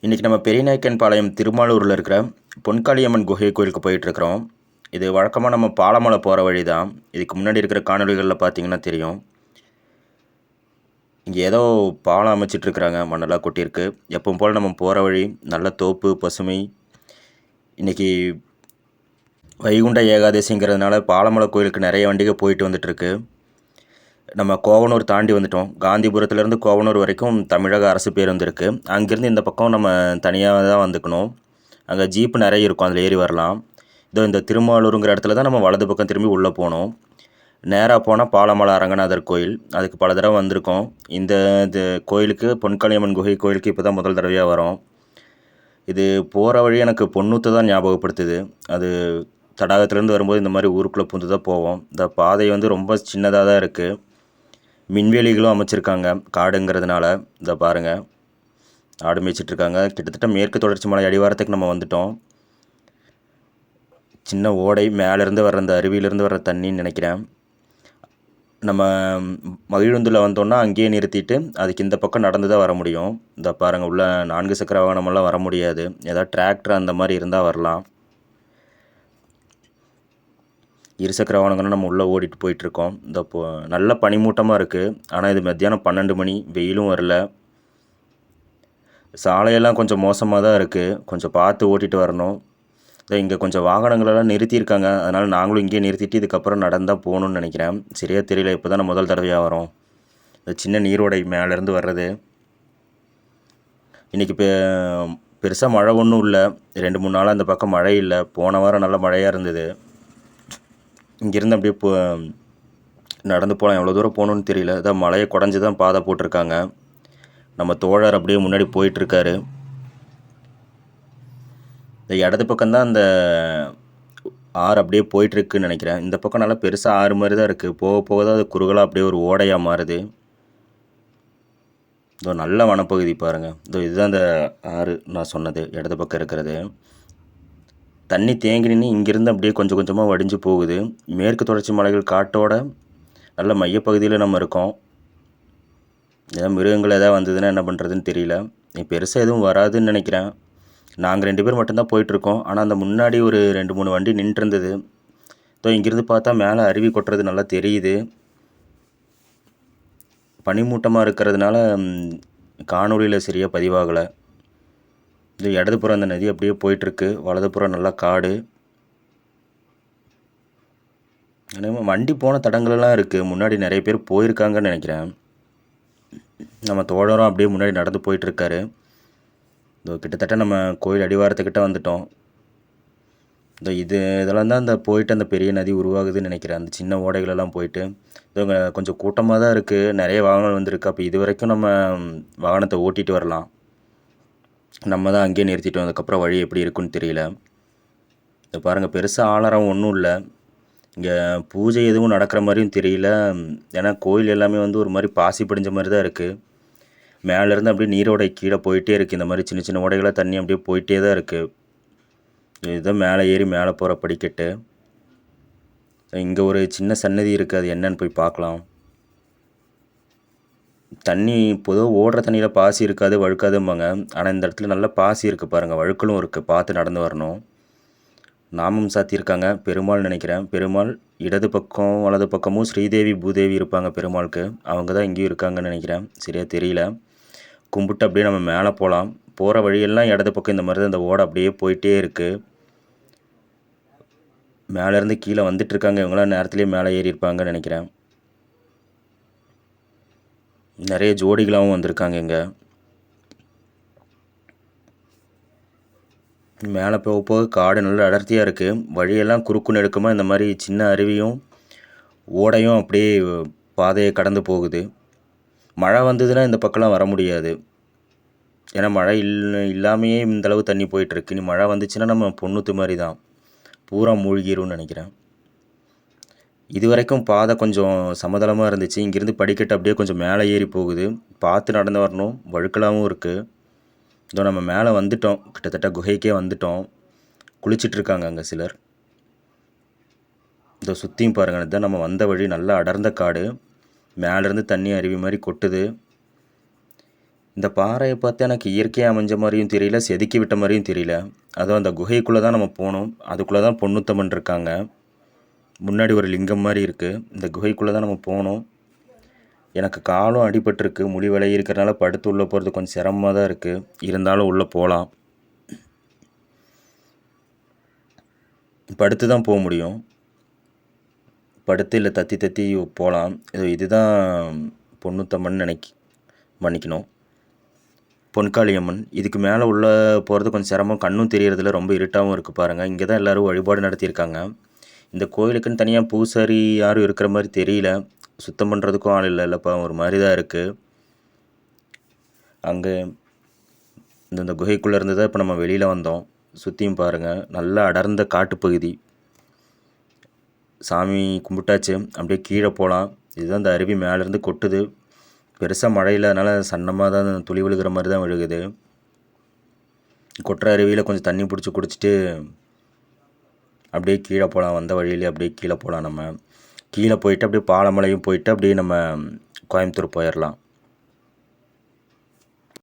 இன்றைக்கி நம்ம பெரியநாயக்கன்பாளையம் திருமாலூரில் இருக்கிற பொன்காளியம்மன் குகை கோயிலுக்கு போயிட்டுருக்குறோம். இது வழக்கமாக நம்ம பாலமலை போகிற வழி தான். இதுக்கு முன்னாடி இருக்கிற காணொளிகளில் பார்த்தீங்கன்னா தெரியும். இங்கே ஏதோ பாலம் அமைச்சிட்ருக்குறாங்க, மண்ணெல்லாம் கொட்டியிருக்கு. எப்பவும் போல் நம்ம போகிற வழி நல்ல தோப்பு பசுமை. இன்றைக்கி வைகுண்ட ஏகாதசிங்கிறதுனால பாலமலை கோயிலுக்கு நிறைய வண்டிகள் போயிட்டு வந்துட்டுருக்கு. நம்ம கோவனூர் தாண்டி வந்துட்டோம். காந்திபுரத்துலேருந்து கோவனூர் வரைக்கும் தமிழக அரசு பேருந்து இருக்குது. அங்கேருந்து இந்த பக்கம் நம்ம தனியாக தான் வந்துக்கணும். அங்கே ஜீப்பு நிறைய இருக்கும், அதில் ஏறி வரலாம். இதோ இந்த திருமாலூருங்கிற இடத்துல தான் நம்ம வலது பக்கம் திரும்பி உள்ளே போகணும். நேராக போனால் பாலமலை அரங்கநாதர் கோயில். அதுக்கு பல தடவை வந்திருக்கோம். இது கோயிலுக்கு, பொன்காளியம்மன் குகை கோயிலுக்கு இப்போ தான் முதல் தடவையாக வரோம். இது போகிற வழி எனக்கு பொன்னூத்தை தான் ஞாபகப்படுத்துது. அது தடாகத்துலேருந்து வரும்போது இந்த மாதிரி ஊருக்குள்ளே பூந்து தான் போவோம். இந்த பாதை வந்து ரொம்ப சின்னதாக தான் இருக்குது. மின்வேலிகளும் அமைச்சிருக்காங்க காடுங்கிறதுனால. இதை பாருங்கள், ஆடு மேய்ச்சிட்ருக்காங்க. கிட்டத்தட்ட மேற்கு தொடர்ச்சி மலை அடிவாரத்துக்கு நம்ம வந்துட்டோம். சின்ன ஓடை மேலேருந்து வர்ற அந்த அருவியிலேருந்து வர்ற தண்ணின்னு நினைக்கிறேன். நம்ம மகிழுந்தில் வந்தோன்னா அங்கேயே நிறுத்திட்டு அதுக்கு இந்த பக்கம் நடந்து தான் வர முடியும். இந்த பாருங்கள், உள்ள 4 சக்கர வாகனமெல்லாம் வர முடியாது. ஏதாவது டிராக்டர் அந்த மாதிரி இருந்தால் வரலாம். இருசக்கர வாகனங்களும் நம்ம உள்ளே ஓடிட்டு போயிட்டுருக்கோம். இந்த நல்ல பனிமூட்டமாக இருக்குது. ஆனால் இது மத்தியானம் 12 மணி, வெயிலும் வரல. சாலையெல்லாம் கொஞ்சம் மோசமாக தான் இருக்குது. கொஞ்சம் பார்த்து ஓட்டிகிட்டு வரணும். இங்கே கொஞ்சம் வாகனங்களெல்லாம் நிறுத்தியிருக்காங்க. அதனால் நாங்களும் இங்கேயே நிறுத்திட்டு இதுக்கப்புறம் நடந்தால் போகணுன்னு நினைக்கிறேன். சரியாக தெரியல, இப்போ தான் நான் முதல் தடவையாக வரோம். இந்த சின்ன நீரோடை மேலேருந்து வர்றது. இன்றைக்கி பெருசாக மழை ஒன்றும் இல்லை. 2-3 நாளாக அந்த பக்கம் மழை இல்லை. போன வாரம் நல்ல மழையாக இருந்தது. இங்கேருந்து அப்படியே நடந்து போகலாம். எவ்வளோ தூரம் போகணுன்னு தெரியல. இதான் மலையை குடஞ்சி தான் பாதை போட்டிருக்காங்க. நம்ம தோழர் அப்படியே முன்னாடி போயிட்டுருக்காரு. இந்த இடது பக்கம்தான் அந்த ஆறு அப்படியே போயிட்டுருக்குன்னு நினைக்கிறேன். இந்த பக்கம் நல்லா பெருசாக ஆறு மாதிரி தான் இருக்குது. போக போக தான் அது குறுகலாக அப்படியே ஒரு ஓடையாக மாறுது. இதோ நல்ல வனப்பகுதி பாருங்கள். இதுதான் அந்த ஆறு நான் சொன்னது, இடது பக்கம் இருக்கிறது. தண்ணி தேங்கி நின்று இங்கேருந்து அப்படியே கொஞ்சம் கொஞ்சமாக வடிஞ்சு போகுது. மேற்கு தொடர்ச்சி மலைகள் காட்டோட நல்ல மையப்பகுதியில் நம்ம இருக்கோம். ஏதாவது மிருகங்கள் எதாவது வந்ததுன்னா என்ன பண்ணுறதுன்னு தெரியல. பெருசாக எதுவும் வராதுன்னு நினைக்கிறேன். நாங்கள் 2 பேர் மட்டும்தான் போயிட்டுருக்கோம். ஆனால் அந்த முன்னாடி ஒரு 2-3 வண்டி நின்றுருந்தது. இங்கேருந்து பார்த்தா மேலே அருவி கொட்டுறது நல்லா தெரியுது. பனிமூட்டமாக இருக்கிறதுனால காணொளியில் சரியாக பதிவாகலை. இது இடதுபுறம் அந்த நதி அப்படியே போயிட்டுருக்கு. வலதுபுறம் நல்லா காடு. வண்டி போன தடங்களெல்லாம் இருக்குது. முன்னாடி நிறைய பேர் போயிருக்காங்கன்னு நினைக்கிறேன். நம்ம தோழரும் அப்படியே முன்னாடி நடந்து போயிட்டுருக்காரு. கிட்டத்தட்ட நம்ம கோயில் அடிவாரத்துக்கிட்ட வந்துட்டோம். இதெல்லாம் தான் அந்த போயிட்டு அந்த பெரிய நதி உருவாகுதுன்னு நினைக்கிறேன். அந்த சின்ன ஓடைகளெல்லாம் போயிட்டு கொஞ்சம் கூட்டமாக தான் இருக்குது. நிறைய வாகனங்கள் வந்திருக்கு. அப்போ இது வரைக்கும் நம்ம வாகனத்தை ஓட்டிகிட்டு வரலாம். நம்ம தான் அங்கேயே நிறுத்திட்டோம். அதுக்கப்புறம் வழி எப்படி இருக்குன்னு தெரியல. இதை பாருங்கள், பெருசாக ஆளாரம் ஒன்றும் இல்லை. இங்கே பூஜை எதுவும் நடக்கிற மாதிரியும் தெரியல. ஏன்னா கோயில் எல்லாமே வந்து ஒரு மாதிரி பாசி படிஞ்ச மாதிரி தான் இருக்குது. மேலேருந்து அப்படியே நீரோடை கீழே போயிட்டே இருக்குது. இந்த மாதிரி சின்ன சின்ன ஓடைகளாக தண்ணி அப்படியே போயிட்டே தான் இருக்குது. இதுதான் மேலே ஏறி மேலே போகிற படிக்கட்டு. இங்கே ஒரு சின்ன சன்னதி இருக்குது. அது என்னன்னு போய் பார்க்கலாம். தண்ணி பொதுவாக ஓடுற தண்ணியில் பாசி இருக்காது, வழுக்காதும்பாங்க. ஆனால் இந்த இடத்துல நல்லா பாசி இருக்குது பாருங்கள். வழுக்கலும் இருக்குது. பார்த்து நடந்து வரணும். நாமம் சாத்தியிருக்காங்க. பெருமாள் நினைக்கிறேன். பெருமாள் இடது பக்கம் வலது பக்கமும் ஸ்ரீதேவி பூதேவி இருப்பாங்க பெருமாளுக்கு. அவங்க தான் இங்கேயும் இருக்காங்கன்னு நினைக்கிறேன். சரியாக தெரியல. கும்பிட்டு அப்படியே நம்ம மேலே போகலாம். போகிற வழியெல்லாம் இடது பக்கம் இந்த மாதிரி தான் இந்த ஓடை அப்படியே போயிட்டே இருக்குது. மேலேருந்து கீழே வந்துட்டுருக்காங்க. இவங்களாம் நேரத்துலேயே மேலே ஏறி இருப்பாங்கன்னு நினைக்கிறேன். நிறைய ஜோடிகளாகவும் வந்திருக்காங்க. இங்கே மேலே போக போக காடு நல்லா அடர்த்தியாக இருக்குது. வழியெல்லாம் குறுக்கு நெடுக்குமாக இந்த மாதிரி சின்ன அருவியும் ஓடையும் அப்படியே பாதையை கடந்து போகுது. மழை வந்ததுன்னா இந்த பக்கம்லாம் வர முடியாது. ஏன்னா மழை இல்லாமையே இந்தளவு தண்ணி போயிட்டுருக்கு. இனி மழை வந்துச்சுன்னா நம்ம பொன்னூத்து மாதிரி தான் பூரா மூழ்கிரும்னு நினைக்கிறேன். இது வரைக்கும் பாதை கொஞ்சம் சமதளமாக இருந்துச்சு. இங்கேருந்து படிக்கட்டு அப்படியே கொஞ்சம் மேலே ஏறி போகுது. பார்த்து நடந்து வரணும். வழுக்கலாகவும் இருக்குது. நம்ம மேலே வந்துட்டோம். கிட்டத்தட்ட குகைக்கே வந்துட்டோம். குளிச்சிட்ருக்காங்க அங்கே சிலர். சுற்றியும் பாருங்கள். இதுதான் நம்ம வந்த வழி. நல்லா அடர்ந்த காடு. மேலேருந்து தண்ணி அருவி மாதிரி கொட்டுது. இந்த பாறையை பார்த்தா எனக்கு இயற்கையாக அமைஞ்ச மாதிரியும் தெரியல, செதுக்கி விட்ட மாதிரியும் தெரியல. அதுவும் அந்த குகைக்குள்ளே தான் நம்ம போகணும். அதுக்குள்ளே தான் பொண்ணுத்தம்மன் இருக்காங்க. முன்னாடி ஒரு லிங்கம் மாதிரி இருக்குது. இந்த குகைக்குள்ளே தான் நம்ம போகணும். எனக்கு காலும் அடிபட்டிருக்கு. முடி விலகி இருக்கிறனால படுத்து உள்ளே போகிறது கொஞ்சம் சிரமமாக தான் இருக்குது. இருந்தாலும் உள்ளே போகலாம். படுத்து தான் போக முடியும். படுத்து இல்லை தத்தி தத்தி போகலாம். இதுதான் பொண்ணுத்தம்மன் மன்னிக்கணும், பொன்காளியம்மன். இதுக்கு மேலே உள்ளே போகிறது கொஞ்சம் சிரமம். கண்ணும் தெரியறதில்ல, ரொம்ப இருட்டாகவும் இருக்குது பாருங்கள். இங்கே தான் எல்லோரும் வழிபாடு நடத்தியிருக்காங்க. இந்த கோயிலுக்குன்னு தனியாக பூசாரி யாரும் இருக்கிற மாதிரி தெரியல. சுத்தம் பண்ணுறதுக்கும் ஆள் இல்லைப்பா, ஒரு மாதிரி தான் இருக்குது. அங்கே இந்த குகைக்குள்ளே இருந்து தான் இப்போ நம்ம வெளியில் வந்தோம். சுற்றியும் பாருங்கள், நல்லா அடர்ந்த காட்டுப்பகுதி. சாமி கும்பிட்டாச்சு, அப்படியே கீழே போகலாம். இதுதான் இந்த அருவி மேலேருந்து கொட்டுது. பெருசாக மழை இல்லாதனால சன்னமாக தான் துளி விழுகிற மாதிரி தான் விழுகுது. கொட்டுற அருவியில் கொஞ்சம் தண்ணி பிடிச்சி குடிச்சிட்டு அப்படியே கீழே போகலாம். வந்த வழியிலே அப்படியே கீழே போகலாம். நம்ம கீழே போயிட்டு அப்படியே பாலமலையும் போயிட்டு அப்படியே நம்ம கோயம்புத்தூர் போயிடலாம்.